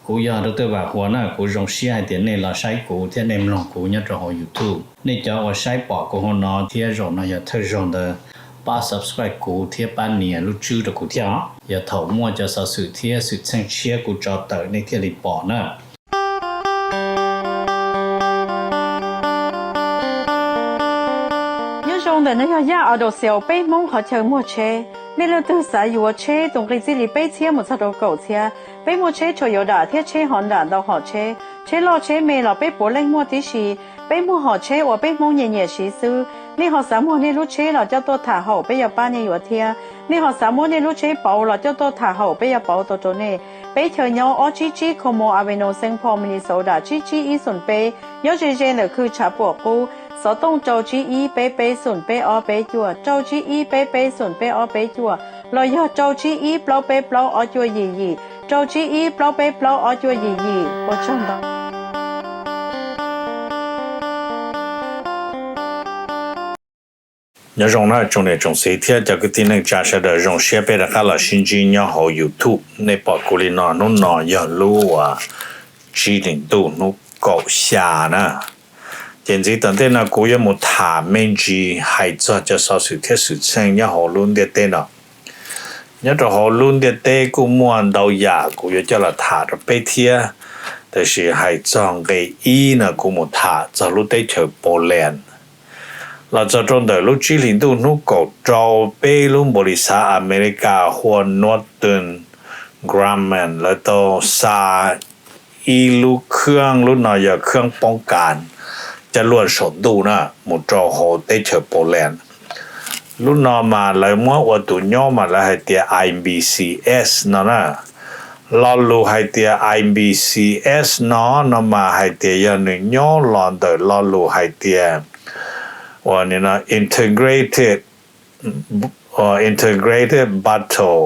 cú giờ được tôi bảo hoa na cú rong xí hai tiền này là sai cú thế nên lòng cú nhớ cho họ YouTube nên cho họ sai bỏ của họ nó thì rong nó giờ thay rong de ba subscribe cú thì ban niên lúc chưa được cú theo giờ thầu mua cho sao sự thì sự sang chia cú cho tới nên thì lịch bỏ nữa trong đời nó ya ở đầu xẻo bay mông họ chờ mua chế nên là từ xã yếu chế tổng cái gì bay chia một số đồ cầu chia bay mua chế cho yếu đã thiết chế họ đã đâu họ chế lo chế mê là bay bố lên mua tí xí bay mua họ chế và bay mông nhẹ nhẹ xí sư nên họ sắm mua nên lúc chế là cho tôi thả hậu bay giờ ba nhẹ yếu thia nên họ sắm mua nên lúc chế bảo là cho tôi thả hậu bay giờ bảo tôi chỗ này bay chờ nhau ở chi không mua aveno sinh phong mini soda chi ý xuân bay nhớ chơi là cứ trả bộ cô số đông châu chí ý bé xuân bé ở bé chùa châu chí ý bé xuân bé ở bé chùa rồi giờ châu chí ý bao bé bao ở chùa gì châu chí ý bao bé bao ở chùa gì我真的nhớ rằng nó trong này trong xây thiết cho cái tin này trả sẽ được trong xe bé là là sinh viên nhau họ YouTube này bỏ cô đi nó giờ lưu à chỉ định tu nó cầu xa nè hiện tại tận thế nào cũng có một thả men gì hay cho sao sự thiết sự sang nhau họ luôn để tên nào nhớ cho họ luôn để tên cũng muốn đầu giả cũng có cho là thả được bé thiếtแต่是hay trong cái ý là cũng một thả cho lúc đấy chờ bổ lẹn là cho trong đời lúc chỉ linh tu nó có trâu bé luôn bồ đi xa America hoặc Northern Grumman là to xa ý lúc khương lúc nào giờ khươngป้องกันจะล้วนสนดูนะมุจอโฮเตเชอร์โปแลนด์รุ่นนอมาเลยมั่วว่าตัวย่อมาแล้วให้เตีย IBCS นะลอลูให้เตีย IBCS นมาให้เตียยันหนึ่งย่อลอนเดอลอลูให้เตียว่านี่นะ integrated battle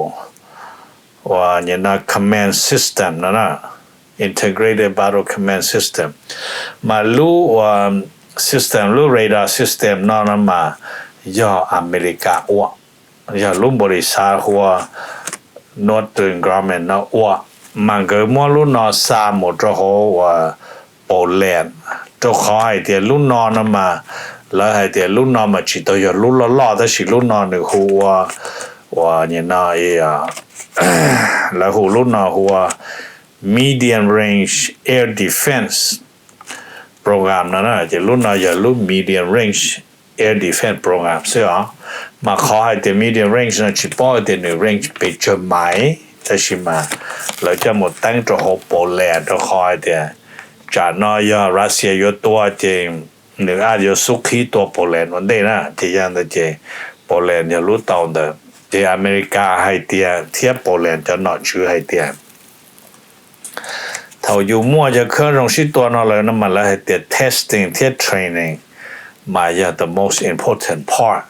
ว่านี่นะ command system นะ integrated battle command system มาลู่ว่า system ลู่ radar system นั่นมาย่ออเมริกาอ้วย่อลุ่มบริษัทหัว Northern Grumman นะอ้วมันก็มั่วลุ่นนอซาหมดจะหัวโปแลนด์จะขอให้เดี๋ยวลุ่นนอนะมาแล้วให้เดี๋ยวลุ่นนอมาจิตตัวอย่าลุ่นล้อแต่สิลุ่นนอหนึ่งหัวว่าเนี่ยนะแล้วหัวลุ่นนอหัวmedium range air defense program นั่นนะจะรุ่นน่ะอย่ารุ่น medium range air defense program ใช่หรอมาขอให้แต่ medium range นะชิปอแต่หนึ่ง range ไปเจอไหมจะชิมาแล้วจะหมดตั้งจะหกโปแลนด์จะขอให้แต่จากนั้นอย่ารัสเซียอยู่ตัวเจงหนึ่งอาจจะสุขีตัวโปแลนด์วันเดียวนะที่ยังแต่เจโปแลนด์อย่ารู้ตอนเดิมที่อเมริกาให้เตียเทียบโปแลนด์จะหนอชื่อให้เตียถ้าอยู่มั่วจะเครื่องรงชิตัวนั่นเลยนั่นมันแล้วให้เตีย testing เทีย training มาอย่าง the most important part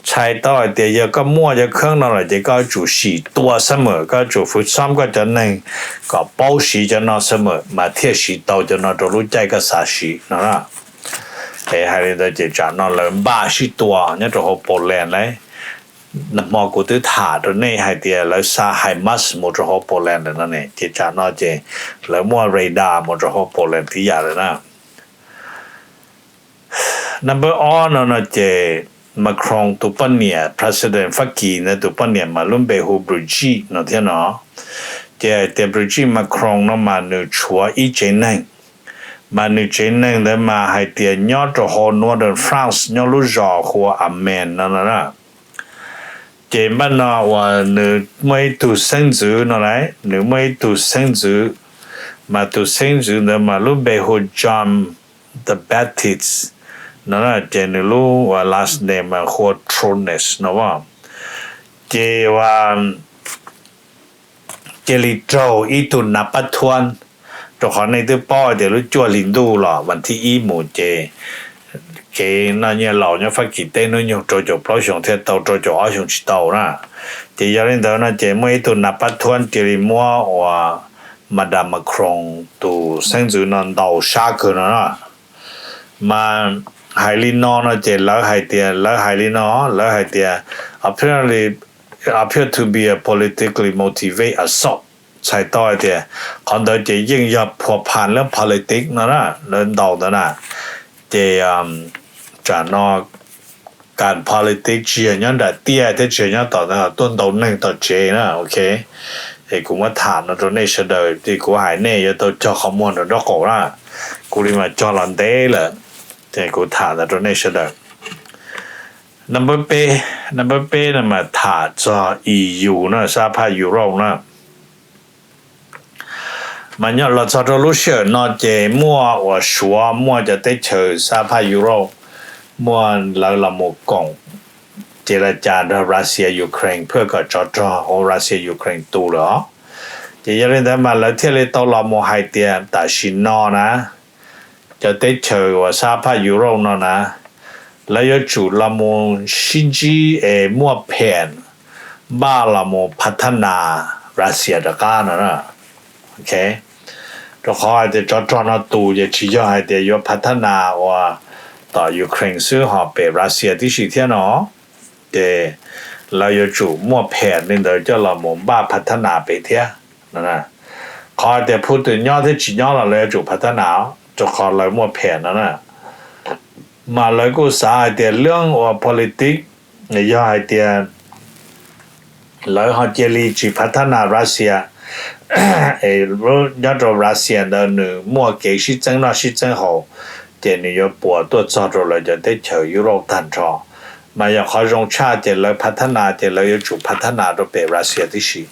ใช้ต่อเตียก็มั่วจะเครื่องนั่นเลยจะก็จุสีตัวเสมอก็จุฝึกซ้อมก็จะหนึ่งก็เป้าสีจะนอนเสมอมาเทียสีโตจะนอนจะรู้ใจก็สาสีนั่นแหละให้เราจะจัดนอนเลยบ้าสีตัวเนี่ยจะหัวโปแลนด์เลยนมอกูตื้อถาตัวนี้ให้เดียแล้วซาไฮมัสมอจอโปแลนด์นั่นเองที่จานอเจแล้วมัวเรดาร์มอจอโปแลนด์ที่ยาเลยนะ number on นั่นเจมาครองตุปเนีย president ฟักกีนะตุปเนียมาลุ่มเบฮูบริจินั่นเท่านั้นเจเตบริจิมาครองนั่นมาหนึ่งชัวอีเจนังมาหนึ่งเจนังแล้วมาให้เดียยอดจอโฮ northern France ยอดลุจอหัวอเมนนั่นนะเจมันนะว่าหนึ่งไม่ตุสิงจูนั่นแหละหนึ่งไม่ตุสิงจูมาตุสิงจูเนี่ยมาลูกเบฮูจอม the Baptist นั่นแหละเจนลูกว่า last name มาหัว Trones นะว่าเจว่าเจลิโตอีตุนนับปัทวนตัวของในตัวป้อเดี๋ยวรู้จัวลินดูหรอวันที่อีหมู่เจ那些老人发起对那种做做保险贴到做做好像知道啦，这有人到那节目一度拿把团这里摸哇，Madame Macron 都甚至能到下去了啦，嘛海里诺那这老海的老海里诺老海的 apparently appear to be a politically motivated assault ใส่ต่อเดียคอนโดจะยิ่งยอดผัวพันเรื่อง politics นะเรื่องดอกนะจะจะนอกการ politics เชียร์ยันแต่เตี้ยที่เชียร์ยันต่อนะต้นดอกหนึ่งต่อเจนะโอเคไอ้กูมาถามนะตรงนี้เฉยๆที่กูหายเนี่ยจะตัวเจาะข้อมูลตรงนี้ก่อนนะกูเลยมาจอลันเดย์เลยแต่กูถามนะตรงนี้เฉยๆnumber นะมาถามจอ EU นะสหภาพยุโรปนะมัน要เราจะรู้เชื่อนอเจมั่วว่าชัวมั่วจะได้เจอสหภาพยุโรปมั่วเราหมกกงเจรจากับรัสเซียยูเครนเพื่อก็จอดโอรัสเซียยูเครนตูเหรอจะยังได้มาแล้วที่เราต้องเราโมไฮเตียแต่ชินนอนะจะได้เจอว่าสหภาพยุโรปนะแล้วยังจุเราโมชินจีมั่วแผนบ้าเราโมพัฒนารัสเซียตะการนะโอเคเราขอให้เดี๋ยวจอดนะตูจะชี้ยอให้เดี๋ยวพัฒนาว่าต่อยูเครนซื้อหอบไปรัสเซียที่สิเทียนเนาะเดี๋ยวเราอยู่จุมั่วแผนนี่เดี๋ยวจะเราหมุนบ้าพัฒนาไปเทียนะขอเดี๋ยวพูดถึงยอดที่จีนยอดเราเลยจุพัฒนาจะขอเรามั่วแผนนะมาเลยกูสาเดี๋ยวเรื่องว่า politics เนี่ยยอดเดี๋ยวเราเขาจะรีจีพัฒนารัสเซียรู้ยอดรัสเซีย的呢莫给是真了是真好เจนี่ยปวดตัวจอดเลยจะได้เฉยยุโรปทันทอมาอยากเขาลงชาติเลยพัฒนาเจเลยจุพัฒนาตัวเป็นรัสเซียที่สิ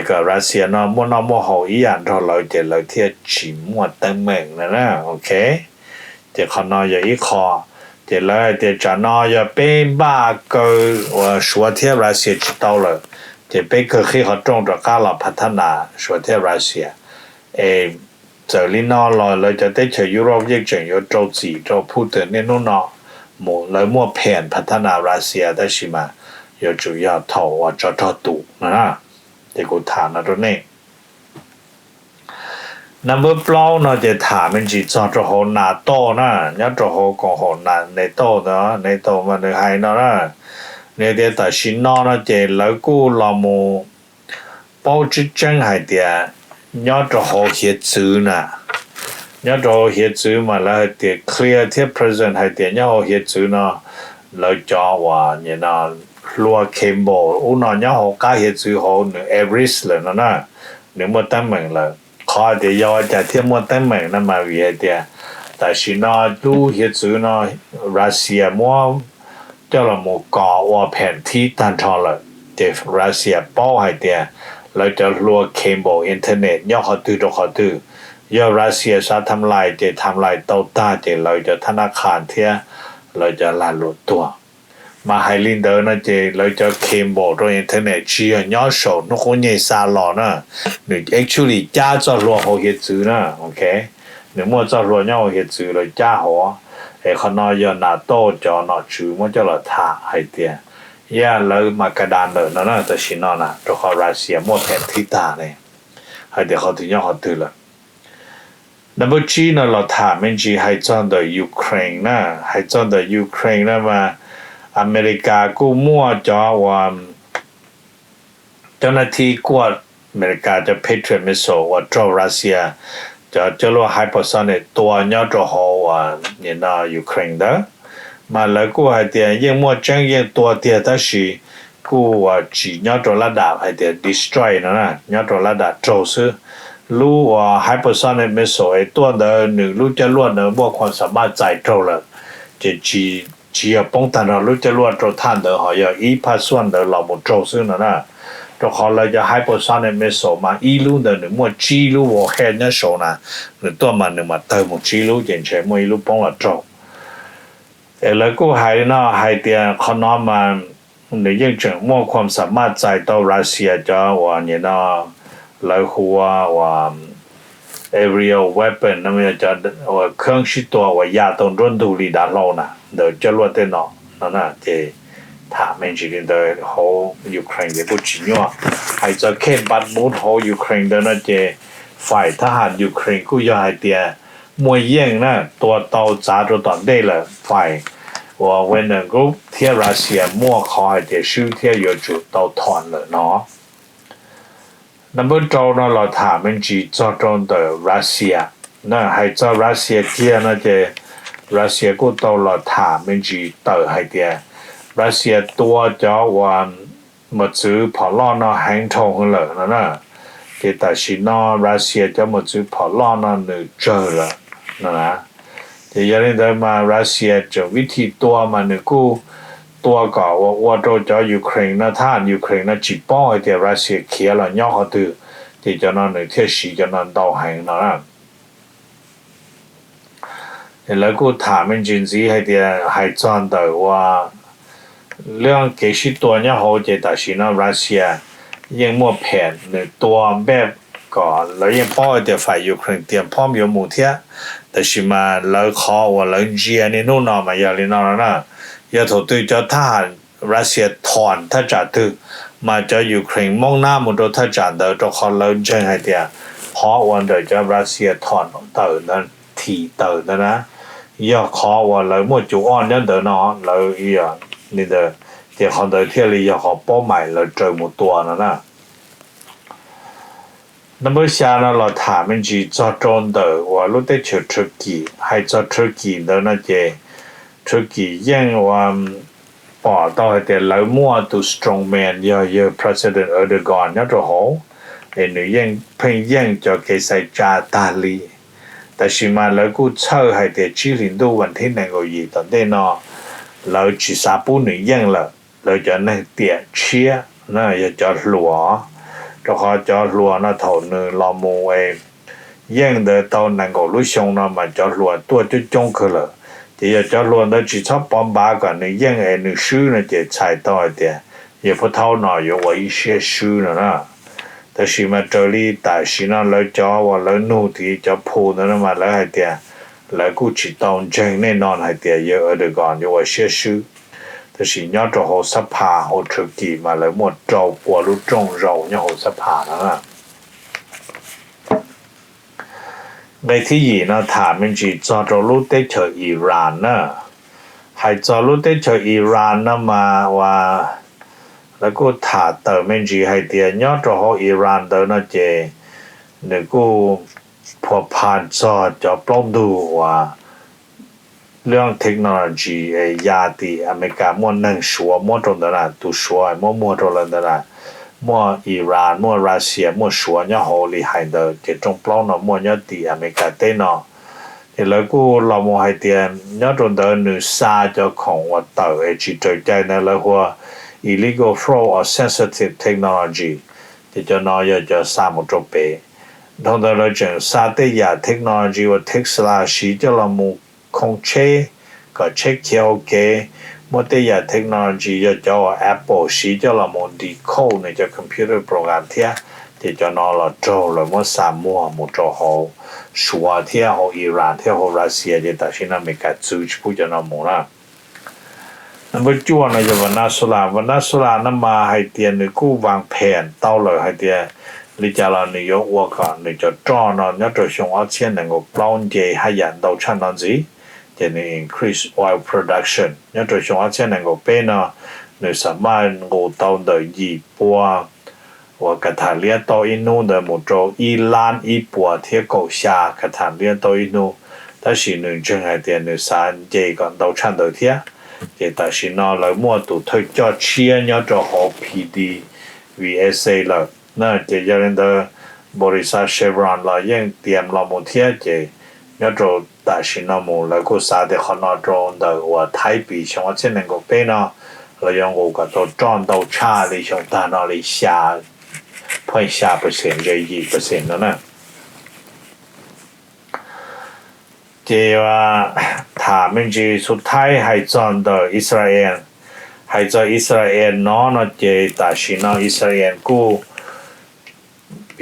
ก็รัสเซียเนาะมั่วมั่วหอยอย่างทอเราเจเลยเที่ยจีมั่วตั้งเมืองนะโอเคเจเขาเนาะอย่าอีคอเจเลยเจจะเนาะอย่าเป็นบ้าเกินว่าชัวเที่ยรัสเซียจิตเอาเลยเจเป็นคือเขาตรงต่อการเราพัฒนาชัวเที่ยรัสเซีย这里呢，เราจะได้เฉยยุโรปยิ่งเฉยโจจีโจพูดถึงเนี่ยนู่นเนาะหมู่เลยมั่วแผนพัฒนารัสเซียได้ใช่ไหม有主要头ว่าจะดูนะเดี๋ยวกูถามนะตรงนี้ number เปล่าเนาะจะถามมันจีจะหัวหน้าโตนะเนี่ยจะหัวของหัวหน้าในโตเนาะในโตมันในไฮเนาะเนี่ยเดี๋ยวแต่ชินเนาะจะแล้วกูเราโม包之真係啲nhớ cho họ hiện chữ nè nhớ cho họ hiện chữ mà là để clear thế present hay để nhớ họ hiện chữ nó lời cho và như nó lúa Campbell nó nhớ họ cá hiện chữ họ nữa Everest là nó nè nếu mà tấm mình là khó để do trả thêm một tấm mình nó mà vì thế tại vì nó du hiện chữ nó Russia mua cho là một cỏ và phèn thi tan trò là để Russia bao hay đểเราจะรัวเคเบิลอินเทอร์เน็ตย่อเขาตื้อย่อรัสเซียซาทำลายเจทำลายเตาต้าเจเราจะธนาคารเทียเราจะลาหลุดตัวมาไฮลินเดอร์นะเจเราจะเคเบิลตัวอินเทอร์เน็ตเชียย่อโฉนนุคนใหญ่ซาหล่อนะหนึ่ง actually จ้าจะรัวเขาเห็ดซื้อนะโอเคหนึ่งมั่วจะรัวย่อเห็ดซื้อเลยจ้าหัวเขานอยนาโต้จอนอชื่อมั่วจะละท่าไฮเตียย่าเลยมากระดานเลยนะแต่ชินนะตัวเขารัสเซียมั่วแผนที่ตาเลยให้เดี๋ยวเขาถึงย่อเขาตื่นเลยนับจีนเราถามมันจีให้จอนเดอยูเครนนะให้จอนเดอยูเครนนะมาอเมริกากูมั่วจอว่าเจ้าหน้าที่กวดอเมริกาจะเพทรมิโซว่าโจรัสเซียจะรู้ไฮเปอร์โซนิกตัวยอดตัวเขาว่าเนี่ยนะยูเครนเด้อมาแล้วกูให้เดียยังมั่วจังยังตัวเดียแต่สิกูว่าจียอดตัวระดับให้เดีย destroy นะยอดตัวระดับโจซื้อรู้ว่า hypersonic missile ตัวเดินหนึ่งรู้จะล้วนเดินว่าความสามารถใจโจเลยจะจีป้องกันเรารู้จะล้วนโจท่านเดินหอยอีพัส่วนเดินเราหมดโจซื้อนะตัวเขาเลยจะ hypersonic missile มาอีรู้เดินหนึ่งมั่วจีรู้ว่าแค่เนี้ยโซนะหนึ่งตัวมันหนึ่งมาเติมหมดจีรู้อย่างเช่นมั่วอีรู้ป้องละโจแล้วกูให้เนาะให้เดียเขาน้อมาในยังจังมั่วความสามารถใจต่อรัสเซียจะว่าเนี่ยเนาะแล้วหัวว่า aerial weapon นั่นมันจะว่าเครื่องชิดตัวว่ายาตรงรุ่นดูลีดาโลนะเดี๋ยวจะรวดได้เนาะนั่นน่ะเจถามมันจริงๆเดี๋ยวเขายูเครนเดี๋ยวพูดจริงว่าให้จะเข้มบัดมุดเขายูเครนเดี๋ยวน่ะเจฝ่ายทหารยูเครนกูอยากให้เดียมวยเย่งนะตัวเตาจ่าตัวตอนได้เลยฝ่ายว่าเวันนั้นกูเที่ยวรัสเซียมั่วคอยเดี๋ยวชื่อเที่ยวอยู่จุดเตาถอนเลยเนาะ那么招呢了他们去做中的 Russia 那还做 Russia tie那些 Russia ก็到了他们去到还的 Russia 多叫我么子跑浪那很痛了那给但是呢 Russia 叫么子跑浪那你这了那แต่ยังได้มารัสเซียจะวิธีตัวมันนี่กูตัวก็ว่าตัวจะยูเครนนะท่านยูเครนนะจีป้อยแต่รัสเซียเขียแล้วย่อเขาตือที่จะนั่นเที่ยสีจะนั่นต่อให้นะแล้วกูถามมันจริงสิให้เดียให้จอนเดว่าเรื่องเกชิตัวเนี่ยเขาจะแต่สินะรัสเซียยังมั่วแผนหนึ่งตัวแบบก่อนแล้วยังป้อยแต่ฝ่ายยูเครนเตรียมพร้อมอยู่หมู่เที่ยแต่ชิมาแล้วขอว่าแล้วเจียนี่นู่นนอมาอย่างนี้นอนะอย่าถูกตัวจะทหารรัสเซียถอนถ้าจัดถือมาจะยูเครนมองหน้ามุดถ้าจัดเดี๋ยวจะขอแล้วเจงให้เดียเพราะวันเดี๋ยวจะรัสเซียถอนเติร์นั้นทีเติร์นะอย่าขอว่าแล้วมั่วจูอ่อนเนี่ยเดี๋ยวนะแล้วอย่างนี่เดี๋ยวเดี๋ยวเขาเดี๋ยวเที่ยวเลยอย่าขอเป้าหมายแล้วเจอหมดตัวนะ那么下呢，老他们去做中的，我路得去出去，还做出去的那些出去，因为报道的老莫都 strongman 要 President Erdogan 那就好，你因偏因就给谁加大力，但是嘛，老古臭还得指令都问题能够遇到的呢，老去啥不能因了，老就那点切，那也叫罗。cho họ cho lúa nó thầu nữ lò mù ấy yên để tao năng够lúc xong nó mà cho lúa tua cho trông cơ lợ thì cho lúa nó chỉ cho bom ba cái nữ yên ấy nữ sư nó chỉ chạy tao thì也不头脑有我一些书了呢但是嘛这里但是呢来叫我来努力叫铺的嘛来还点来估计当真那那还点有二的讲有我些书แต่สิ่งยอดจะหัวสภาหัวธุรกิจมาเลยหมดเจ้าปัวรู้จงเราเนี่ยหัวสภาแล้วนะในที่ยีนะถามมันจีจอจะรู้ได้เจออิหร่านนะให้จอรู้ได้เจออิหร่านนะมาว่าแล้วก็ถามเติมมันจีให้เดียยอดจะหัวอิหร่านเดินนะเจเนี่ยกูพอผ่านจอจะปล้องดูว่าเรื่องเทคโนโลยียาตีอเมริกามั่วนั่งชัวมั่วตรงนั้นตุชัวมั่วตรงนั้นมั่วอิหร่านมั่วรัสเซียมั่วชัวเนี่ยโหลีหายเดอร์จะจงปล้องเนาะมั่วเนี่ยตีอเมริกาเต้เนาะที่แล้วกูเรามั่วให้เตียนเนี่ยตรงนั้นหนึ่งซาจะของว่าเตอร์จีใจใจนั่นแล้วว่า illegal flow of sensitive technology ที่จะน้อยจะสามจุดเปตรงนั้นเราจึงซาเตียเทคโนโลยีว่าเทคสลาชีจะเรามั่ว空车个车桥嘅，我哋有 technology 要叫 Apple 是叫la mon di code 呢叫 computer program 贴，就叫那la做了我三模冇做好，说贴好伊朗贴好 Russia 嘅，但是那没个组织不叫那冇啦。那么จวน呢就วันนั้นสุรานั่นมาให้เตียนกู้วางแผนเต้าเลยให้เตีย你家了你有我讲你就找呢，你就想要钱能够帮助海洋到产能子。จะนี่ increase oil production เนี่ยโดยเฉพาะเช่นในก็เป็นนะในสมัยกูตอนเดียญี่ปุ่นว่ากระถางเลี้ยงตัวอินูเดมุโจอีลานญี่ปุ่นเที่ยวกูชากระถางเลี้ยงตัวอินูแต่สิ่งหนึ่งจึงให้เดียนในสารเจกัน到产到เที่ยเจแต่สิ่งนั้นเรามั่วตัวเธอจะเชียร์เนี่ยจะหอบ PD VSA เลยนั่นจะยังเดบริษัทเชฟรอนเรายังเตรียมเราหมดเที่ยเจเนี่ยจะ但是那么那个啥的很那种的我台币像我这能够背呢，那样我个都赚到差的像在那里下碰下不行这1%的呢。这ว่า他们就สุดท้ายให้赚到อิสราเอลให้จากอิสราเอลเนาะนะเจแต่สินะอิสราเอลกู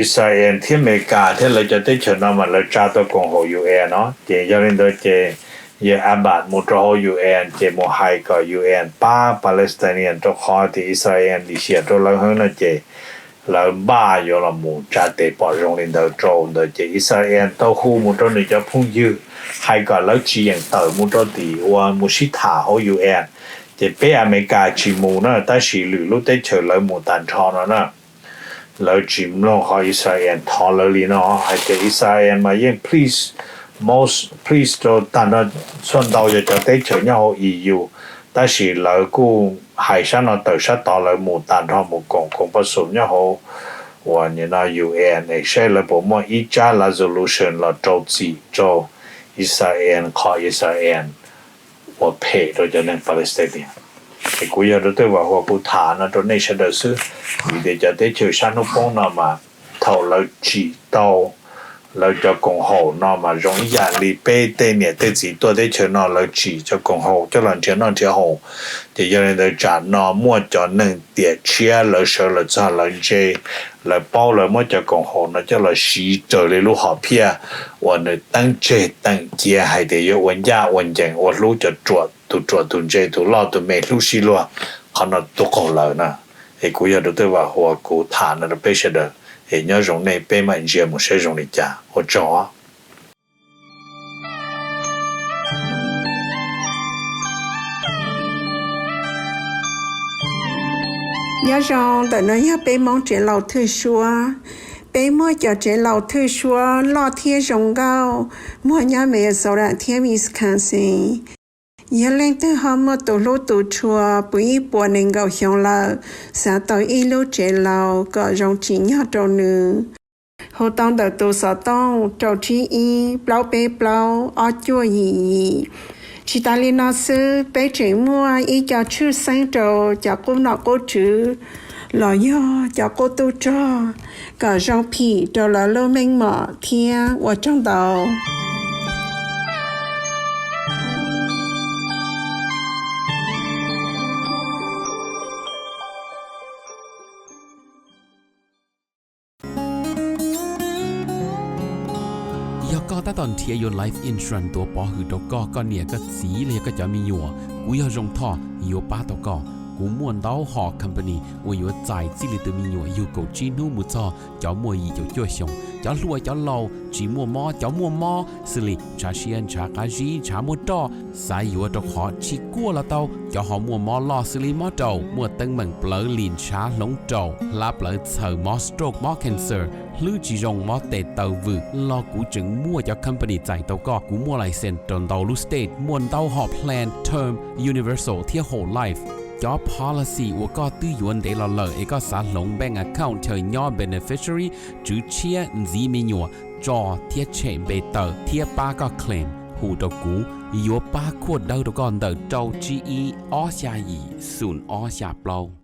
อิสราเอลที่อเมริกาที่เราจะได้เชิญมาเราจ้าตัวกองหัว UN เนาะเจยังเรียนโดยเจยอาบัดมุตรหัว UN เจโมไฮก็ UN ป้าปาเลสไตเนียนตัวคอที่อิสราเอลดิเชียตัวเราเห็นนะเจเราบ้าอยู่ละหมู่จ้าเตปอรงเรียนโดยตรงโดยเจอิสราเอลตัวคู่มุตรนี่จะพุ่งยืดให้ก็แล้วจีอย่างเติมมุตรดีว่ามุชิตาหัว UN เจเป็นอเมริกาจีมูนะแต่สิหรือรู้ได้เชิญเราหมู่ตันชอนนะ lỡ chìm luôn họ Israel thọ lỡ li nó hay cái Israel mà yên please cho tàn nó xuân đầu giờ cho tới chơi nhau EU ta chỉ lỡ cu hải sản nó tự sát tỏ lỡ một tàn họ một cùng bắt súng nhau và như là UN sẽ là bộ môn ít ra là resolution là trâu chỉ cho Israel khỏi Israel và pay rồi cho nên Palestine thì cuối giờ đó tôi vào hoa bù thả nó cho nên sẽ được sự vì để cho tới chiều sáng nó phong nó mà thầu lợi chỉ tàu lợi cho công hồ nó mà容易压力被tên nhẹ tên gì tôi để cho nó lợi chỉ cho công hồ cho lần cho nó cho hồ thì cho nên để trả nó mua cho nên địa chia lợi sở lợi cho lợi dê lợi bao lợi mua cho công hồ nó cho lợi xí trở lại lúc họ phía và nó tăng chế tăng chia hay để yêu vấn gia vấn chẳng và lúc cho chuột dê tu lo tu mẹ lúc xí luôn còn nó tu cổ lợi nè thì cuối giờ tôi vào hoa cụ thả nó bây giờ được thì nhớ dùng này bên mà giờ một sẽ dùng để trả hỗ trợ nhớ rằng tại nơi bên mong trẻ lầu thư xua bên mua cho trẻ lầu thư xua lo thiên rồng cao mua nhà mẹ sau đó thiên Wisconsin nhớ lên từ hôm mà tổ lô tổ chùa bữa buồn nên gạo hiong là xã tới y lô trẻ lầu có rong chỉ nhớ trâu nữ hồ tông đợt tổ xã tông trâu chi y bao bê bao ở chùa gì chỉ ta lên nó sư bé trẻ mua y cho chữ sáng trâu cho cô nọ cô chữ lo yo cho cô tu cho có rong phì trâu là lô mênh mỏ thiên ở trong đầuก็ตอนเทียอยู่ life insurance ตัวปอหือตัวก็เนี่ยก็สีเลยก็จะมีอยู่กูอยากลงท่ออยู่ป้าตัวก็กูม่วนดาวหอ company ว่าอยู่ใจสิลิตัวมีอยู่กูจีนูมุจอเจ้ามัวยี่เจ้าจ่วยชงเจ้ารวยเจ้าเราจีมัวมอเจ้ามัวมอสิลิชาเชียนชากาจีชามัวดอสายอยู่ตัวขอชีกัวละเต้าเจ้าหอมัวมอลอสิลิมอดอมัวตึงเหมือนเปลือลินชาหลงโจลาเปลือเสือมอสโตรกมอ cancer lưu chỉ rong mò tệ tàu vự lo cú chứng mua cho company chạy tàu có cú mua lại sen tròn tàu lu state muôn tàu họ plan term universal theo whole life cho policy của có tư yuan để lo lợi có xã lồng bank account thời nhỏ beneficiary chữ chia gì mi nhua cho thiết chế bề tờ thiết ba có claim hù đầu cú yếu ba khuôn đâu đó còn tờ trâu chi ó xa gì sùn ó xa plau